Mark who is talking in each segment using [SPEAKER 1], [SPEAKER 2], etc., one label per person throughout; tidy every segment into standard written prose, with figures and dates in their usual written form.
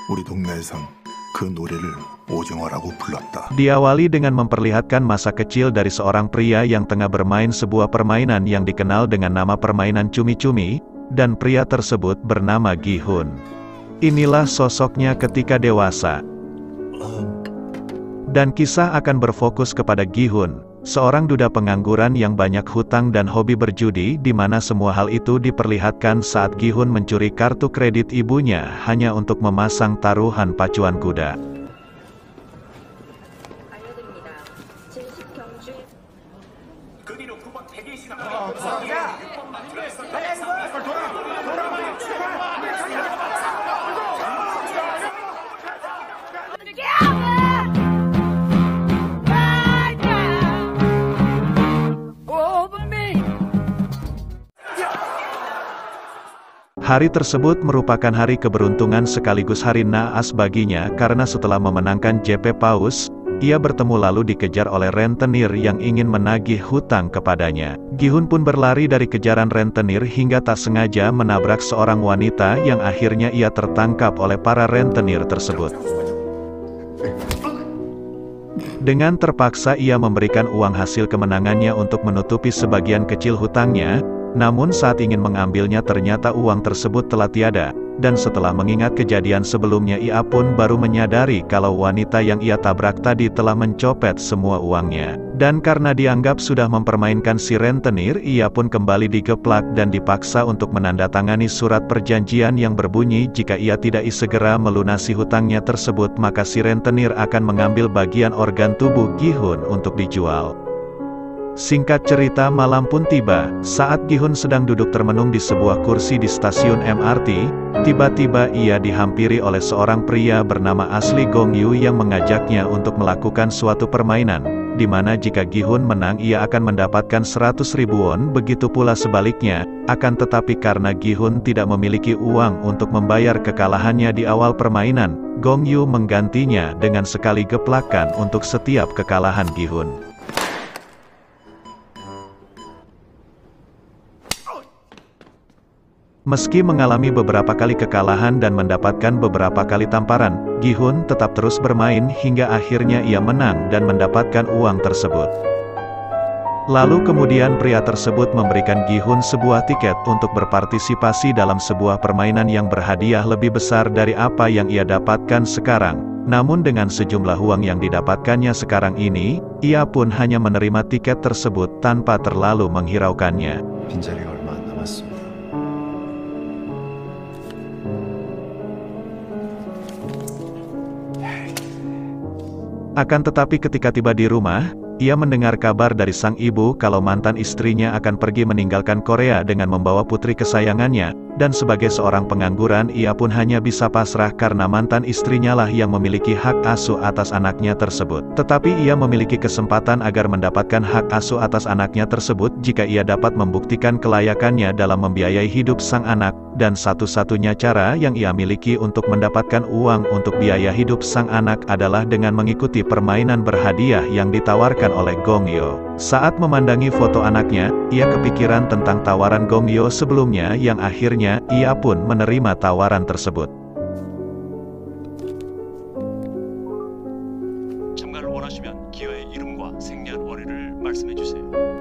[SPEAKER 1] 우리 동네에선 그 노래를 오징어라고 불렀다.
[SPEAKER 2] Diawali dengan memperlihatkan masa kecil dari seorang pria yang tengah bermain sebuah permainan yang dikenal dengan nama permainan cumi-cumi, dan pria tersebut bernama Gi-hun. Inilah sosoknya ketika dewasa. Dan kisah akan berfokus kepada Gi-hun, seorang duda pengangguran yang banyak hutang dan hobi berjudi, di mana semua hal itu diperlihatkan saat Gi-hun mencuri kartu kredit ibunya hanya untuk memasang taruhan pacuan kuda. Hari tersebut merupakan hari keberuntungan sekaligus hari naas baginya karena setelah memenangkan JP Paus, ia bertemu lalu dikejar oleh rentenir yang ingin menagih hutang kepadanya. Gi-hun pun berlari dari kejaran rentenir hingga tak sengaja menabrak seorang wanita yang akhirnya ia tertangkap oleh para rentenir tersebut. Dengan terpaksa ia memberikan uang hasil kemenangannya untuk menutupi sebagian kecil hutangnya. Namun saat ingin mengambilnya ternyata uang tersebut telah tiada, dan setelah mengingat kejadian sebelumnya ia pun baru menyadari kalau wanita yang ia tabrak tadi telah mencopet semua uangnya. Dan karena dianggap sudah mempermainkan si rentenir, ia pun kembali digeplak dan dipaksa untuk menandatangani surat perjanjian yang berbunyi jika ia tidak segera melunasi hutangnya tersebut maka si rentenir akan mengambil bagian organ tubuh Gi-hun untuk dijual. Singkat cerita, malam pun tiba. Saat Gi-hun sedang duduk termenung di sebuah kursi di stasiun MRT, tiba-tiba ia dihampiri oleh seorang pria bernama Asli Gong-yu yang mengajaknya untuk melakukan suatu permainan, di mana jika Gi-hun menang ia akan mendapatkan 100.000 won, begitu pula sebaliknya. Akan tetapi karena Gi-hun tidak memiliki uang untuk membayar kekalahannya di awal permainan, Gong-yu menggantinya dengan sekali geplakan untuk setiap kekalahan Gi-hun. Meski mengalami beberapa kali kekalahan dan mendapatkan beberapa kali tamparan, Gi-hun tetap terus bermain hingga akhirnya ia menang dan mendapatkan uang tersebut. Lalu kemudian pria tersebut memberikan Gi-hun sebuah tiket untuk berpartisipasi dalam sebuah permainan yang berhadiah lebih besar dari apa yang ia dapatkan sekarang. Namun dengan sejumlah uang yang didapatkannya sekarang ini, ia pun hanya menerima tiket tersebut tanpa terlalu menghiraukannya. Akan tetapi ketika tiba di rumah, ia mendengar kabar dari sang ibu kalau mantan istrinya akan pergi meninggalkan Korea dengan membawa putri kesayangannya, dan sebagai seorang pengangguran ia pun hanya bisa pasrah karena mantan istrinya lah yang memiliki hak asuh atas anaknya tersebut. Tetapi ia memiliki kesempatan agar mendapatkan hak asuh atas anaknya tersebut jika ia dapat membuktikan kelayakannya dalam membiayai hidup sang anak, dan satu-satunya cara yang ia miliki untuk mendapatkan uang untuk biaya hidup sang anak adalah dengan mengikuti permainan berhadiah yang ditawarkan oleh Gong-yo. Saat memandangi foto anaknya, ia kepikiran tentang tawaran Gong-yo sebelumnya yang akhirnya ia pun menerima tawaran tersebut.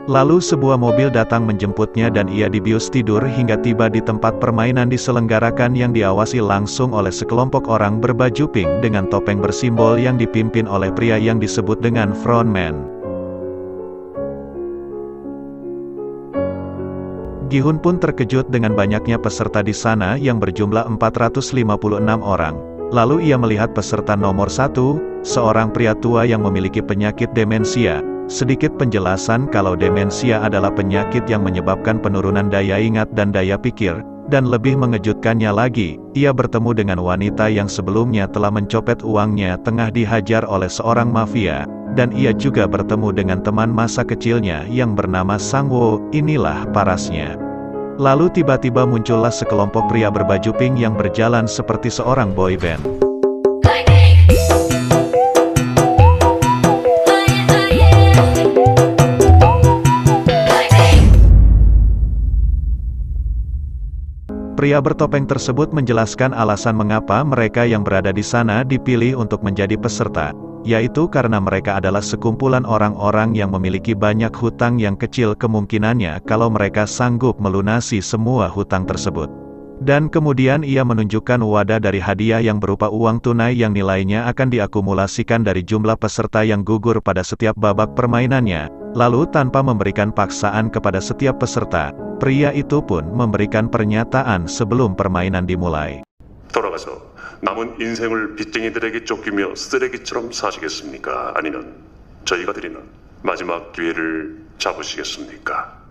[SPEAKER 2] Lalu sebuah mobil datang menjemputnya dan ia dibius tidur hingga tiba di tempat permainan diselenggarakan yang diawasi langsung oleh sekelompok orang berbaju pink dengan topeng bersimbol yang dipimpin oleh pria yang disebut dengan frontman. Gi-hun pun terkejut dengan banyaknya peserta di sana yang berjumlah 456 orang. Lalu ia melihat peserta nomor 1, seorang pria tua yang memiliki penyakit demensia. Sedikit penjelasan kalau demensia adalah penyakit yang menyebabkan penurunan daya ingat dan daya pikir, dan lebih mengejutkannya lagi, ia bertemu dengan wanita yang sebelumnya telah mencopet uangnya tengah dihajar oleh seorang mafia, dan ia juga bertemu dengan teman masa kecilnya yang bernama Sang-woo. Inilah parasnya. Lalu tiba-tiba muncullah sekelompok pria berbaju pink yang berjalan seperti seorang boyband. Pria bertopeng tersebut menjelaskan alasan mengapa mereka yang berada di sana dipilih untuk menjadi peserta, yaitu karena mereka adalah sekumpulan orang-orang yang memiliki banyak hutang yang kecil kemungkinannya kalau mereka sanggup melunasi semua hutang tersebut. Dan kemudian ia menunjukkan wadah dari hadiah yang berupa uang tunai yang nilainya akan diakumulasikan dari jumlah peserta yang gugur pada setiap babak permainannya. Lalu tanpa memberikan paksaan kepada setiap peserta, pria itu pun memberikan pernyataan sebelum permainan dimulai.
[SPEAKER 3] 돌아가서 남은 인생을 빚쟁이들에게 쫓기며 쓰레기처럼 사시겠습니까? 아니면 저희가 드리는 마지막 기회를 잡으시겠습니까?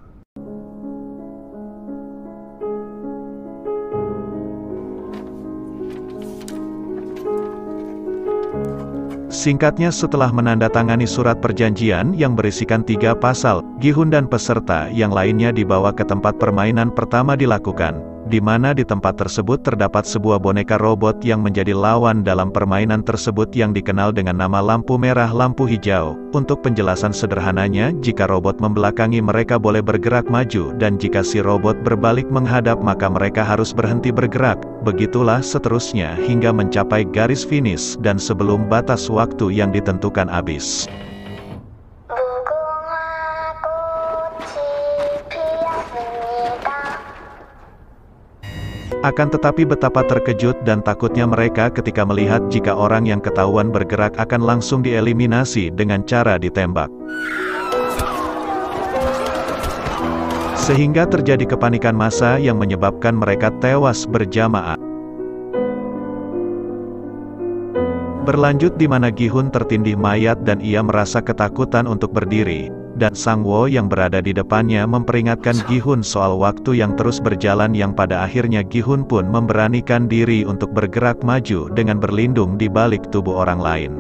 [SPEAKER 2] Singkatnya, setelah menandatangani surat perjanjian yang berisikan 3 pasal, Gi-hun dan peserta yang lainnya dibawa ke tempat permainan pertama dilakukan, di mana di tempat tersebut terdapat sebuah boneka robot yang menjadi lawan dalam permainan tersebut yang dikenal dengan nama lampu merah lampu hijau. Untuk penjelasan sederhananya, jika robot membelakangi mereka boleh bergerak maju, dan jika si robot berbalik menghadap maka mereka harus berhenti bergerak. Begitulah seterusnya hingga mencapai garis finish dan sebelum batas waktu yang ditentukan habis. Akan tetapi betapa terkejut dan takutnya mereka ketika melihat jika orang yang ketahuan bergerak akan langsung dieliminasi dengan cara ditembak. Sehingga terjadi kepanikan massa yang menyebabkan mereka tewas berjamaah. Berlanjut di mana Gi-hun tertindih mayat dan ia merasa ketakutan untuk berdiri, dan Sang-woo yang berada di depannya memperingatkan Gi-hun soal waktu yang terus berjalan yang pada akhirnya Gi-hun pun memberanikan diri untuk bergerak maju dengan berlindung di balik tubuh orang lain.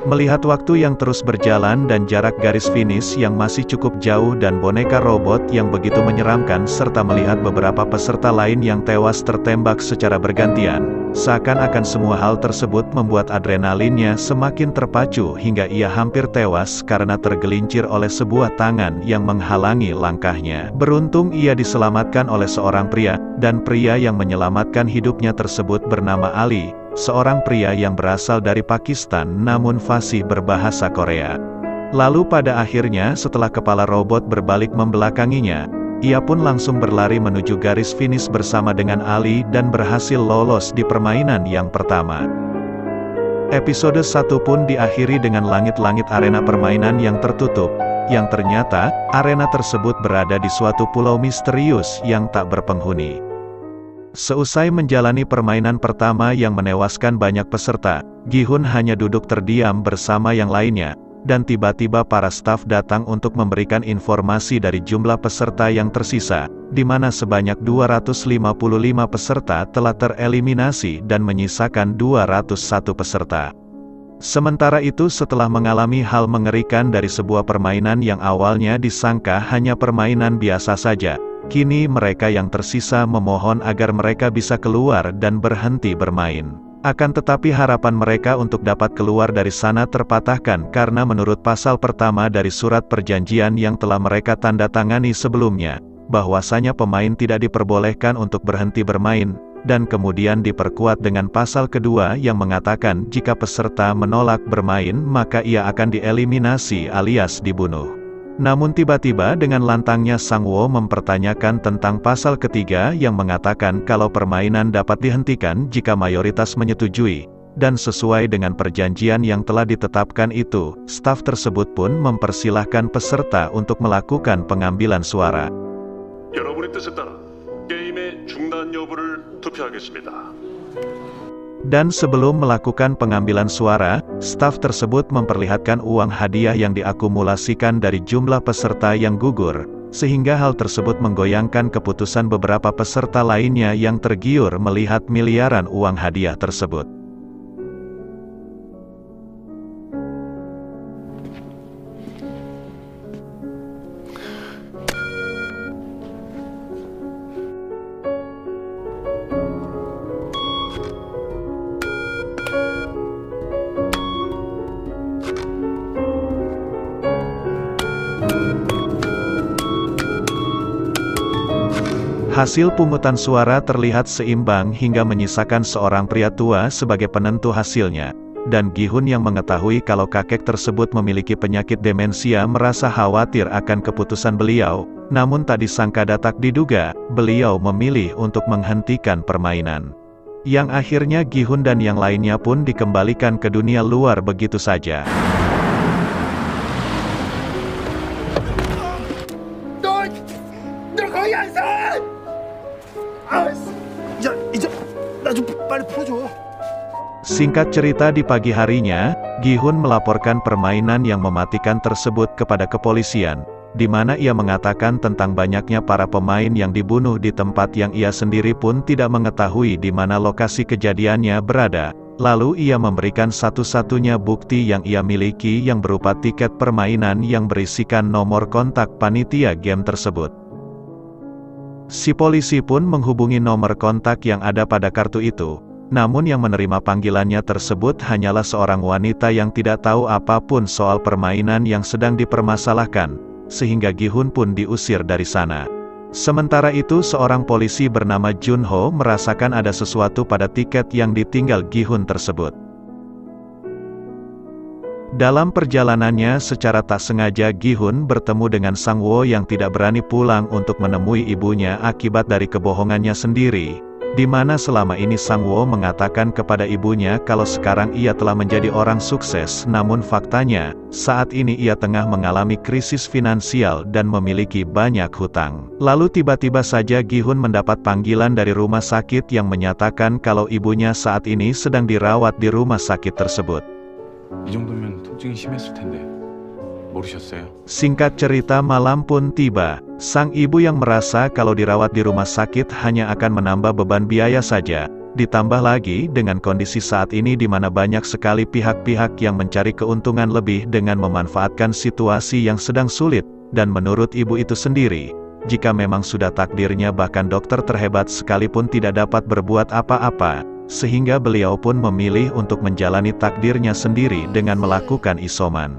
[SPEAKER 2] Melihat waktu yang terus berjalan dan jarak garis finish yang masih cukup jauh dan boneka robot yang begitu menyeramkan serta melihat beberapa peserta lain yang tewas tertembak secara bergantian, seakan-akan semua hal tersebut membuat adrenalinnya semakin terpacu hingga ia hampir tewas karena tergelincir oleh sebuah tangan yang menghalangi langkahnya. Beruntung ia diselamatkan oleh seorang pria, dan pria yang menyelamatkan hidupnya tersebut bernama Ali, seorang pria yang berasal dari Pakistan namun fasih berbahasa Korea. Lalu pada akhirnya setelah kepala robot berbalik membelakanginya, ia pun langsung berlari menuju garis finish bersama dengan Ali dan berhasil lolos di permainan yang pertama. Episode 1 pun diakhiri dengan langit-langit arena permainan yang tertutup, yang ternyata arena tersebut berada di suatu pulau misterius yang tak berpenghuni. Seusai menjalani permainan pertama yang menewaskan banyak peserta, Gi-hun hanya duduk terdiam bersama yang lainnya, dan tiba-tiba para staf datang untuk memberikan informasi dari jumlah peserta yang tersisa, di mana sebanyak 255 peserta telah tereliminasi dan menyisakan 201 peserta. Sementara itu setelah mengalami hal mengerikan dari sebuah permainan yang awalnya disangka hanya permainan biasa saja, kini mereka yang tersisa memohon agar mereka bisa keluar dan berhenti bermain. Akan tetapi harapan mereka untuk dapat keluar dari sana terpatahkan karena menurut pasal pertama dari surat perjanjian yang telah mereka tanda tangani sebelumnya, bahwasanya pemain tidak diperbolehkan untuk berhenti bermain, dan kemudian diperkuat dengan pasal kedua yang mengatakan jika peserta menolak bermain maka ia akan dieliminasi alias dibunuh. Namun tiba-tiba dengan lantangnya Sang-woo mempertanyakan tentang pasal ketiga yang mengatakan kalau permainan dapat dihentikan jika mayoritas menyetujui, dan sesuai dengan perjanjian yang telah ditetapkan itu, staf tersebut pun mempersilahkan peserta untuk melakukan pengambilan suara.
[SPEAKER 3] 여러분의 뜻에 따라 게임의 중단 여부를 투표하겠습니다.
[SPEAKER 2] Dan sebelum melakukan pengambilan suara, staf tersebut memperlihatkan uang hadiah yang diakumulasikan dari jumlah peserta yang gugur, sehingga hal tersebut menggoyangkan keputusan beberapa peserta lainnya yang tergiur melihat miliaran uang hadiah tersebut. Hasil pungutan suara terlihat seimbang hingga menyisakan seorang pria tua sebagai penentu hasilnya. Dan Gi-hun yang mengetahui kalau kakek tersebut memiliki penyakit demensia merasa khawatir akan keputusan beliau, namun tak disangka tak diduga, beliau memilih untuk menghentikan permainan. Yang akhirnya Gi-hun dan yang lainnya pun dikembalikan ke dunia luar begitu saja. Singkat cerita di pagi harinya, Gi-hun melaporkan permainan yang mematikan tersebut kepada kepolisian, di mana ia mengatakan tentang banyaknya para pemain yang dibunuh di tempat yang ia sendiri pun tidak mengetahui di mana lokasi kejadiannya berada. Lalu ia memberikan satu-satunya bukti yang ia miliki yang berupa tiket permainan yang berisikan nomor kontak panitia game tersebut. Si polisi pun menghubungi nomor kontak yang ada pada kartu itu. Namun yang menerima panggilannya tersebut hanyalah seorang wanita yang tidak tahu apapun soal permainan yang sedang dipermasalahkan, sehingga Gi-hun pun diusir dari sana. Sementara itu seorang polisi bernama Junho merasakan ada sesuatu pada tiket yang ditinggal Gi-hun tersebut. Dalam perjalanannya secara tak sengaja Gi-hun bertemu dengan Sang-woo yang tidak berani pulang untuk menemui ibunya akibat dari kebohongannya sendiri, di mana selama ini Sang-woo mengatakan kepada ibunya kalau sekarang ia telah menjadi orang sukses, namun faktanya, saat ini ia tengah mengalami krisis finansial dan memiliki banyak hutang. Lalu tiba-tiba saja Gi-hun mendapat panggilan dari rumah sakit yang menyatakan kalau ibunya saat ini sedang dirawat di rumah sakit tersebut.
[SPEAKER 4] 이 정도면 통증이 심했을 텐데 모르셨어요?
[SPEAKER 2] Singkat cerita malam pun tiba. Sang ibu yang merasa kalau dirawat di rumah sakit hanya akan menambah beban biaya saja. Ditambah lagi dengan kondisi saat ini di mana banyak sekali pihak-pihak yang mencari keuntungan lebih dengan memanfaatkan situasi yang sedang sulit. Dan menurut ibu itu sendiri, jika memang sudah takdirnya bahkan dokter terhebat sekalipun tidak dapat berbuat apa-apa, sehingga beliau pun memilih untuk menjalani takdirnya sendiri dengan melakukan isoman.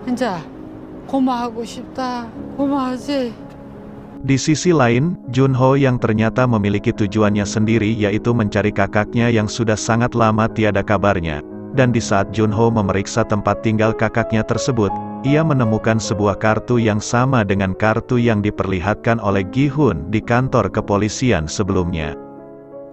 [SPEAKER 5] 현자, 고마하고 싶다. 고마하지?
[SPEAKER 2] Di sisi lain, Junho yang ternyata memiliki tujuannya sendiri yaitu mencari kakaknya yang sudah sangat lama tiada kabarnya. Dan di saat Junho memeriksa tempat tinggal kakaknya tersebut, ia menemukan sebuah kartu yang sama dengan kartu yang diperlihatkan oleh Gi-hun di kantor kepolisian sebelumnya.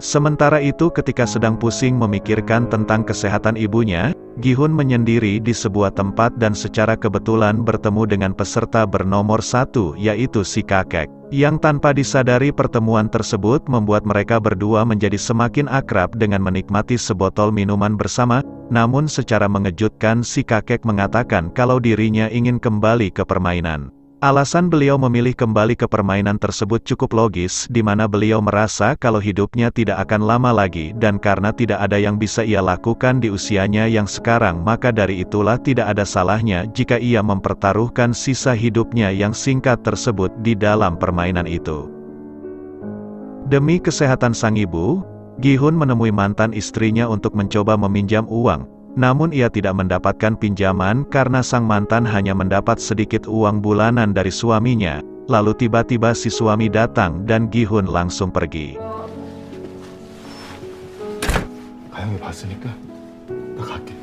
[SPEAKER 2] Sementara itu ketika sedang pusing memikirkan tentang kesehatan ibunya, Gi-hun menyendiri di sebuah tempat dan secara kebetulan bertemu dengan peserta bernomor 1 yaitu si kakek. Yang tanpa disadari pertemuan tersebut membuat mereka berdua menjadi semakin akrab dengan menikmati sebotol minuman bersama, namun secara mengejutkan si kakek mengatakan kalau dirinya ingin kembali ke permainan. Alasan beliau memilih kembali ke permainan tersebut cukup logis, di mana beliau merasa kalau hidupnya tidak akan lama lagi, dan karena tidak ada yang bisa ia lakukan di usianya yang sekarang, maka dari itulah tidak ada salahnya jika ia mempertaruhkan sisa hidupnya yang singkat tersebut di dalam permainan itu. Demi kesehatan sang ibu, Gi-hun menemui mantan istrinya untuk mencoba meminjam uang. Namun ia tidak mendapatkan pinjaman karena sang mantan hanya mendapat sedikit uang bulanan dari suaminya. Lalu tiba-tiba si suami datang dan Gi-hun langsung pergi.
[SPEAKER 4] 가영이 봤으니까 나 갈게.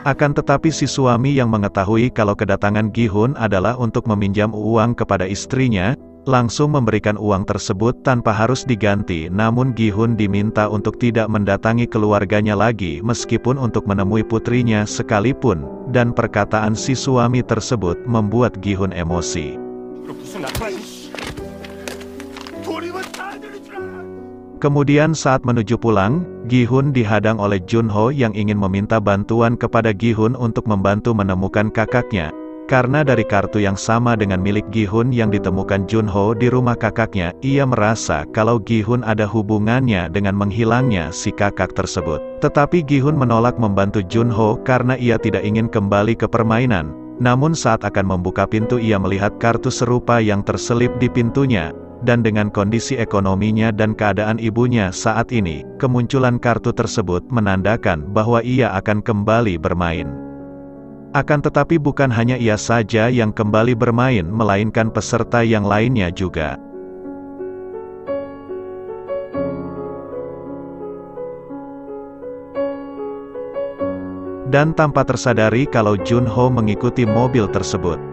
[SPEAKER 2] Akan tetapi si suami yang mengetahui kalau kedatangan Gi-hun adalah untuk meminjam uang kepada istrinya, langsung memberikan uang tersebut tanpa harus diganti. Namun Gi-hun diminta untuk tidak mendatangi keluarganya lagi meskipun untuk menemui putrinya sekalipun, dan perkataan si suami tersebut membuat Gi-hun emosi. Kemudian saat menuju pulang, Gi-hun dihadang oleh Junho yang ingin meminta bantuan kepada Gi-hun untuk membantu menemukan kakaknya. Karena dari kartu yang sama dengan milik Gi-hun yang ditemukan Junho di rumah kakaknya, ia merasa kalau Gi-hun ada hubungannya dengan menghilangnya si kakak tersebut. Tetapi Gi-hun menolak membantu Junho karena ia tidak ingin kembali ke permainan. Namun saat akan membuka pintu ia melihat kartu serupa yang terselip di pintunya. Dan dengan kondisi ekonominya dan keadaan ibunya saat ini, kemunculan kartu tersebut menandakan bahwa ia akan kembali bermain. Akan tetapi bukan hanya ia saja yang kembali bermain, melainkan peserta yang lainnya juga. dan tanpa tersadari kalau Junho mengikuti mobil tersebut.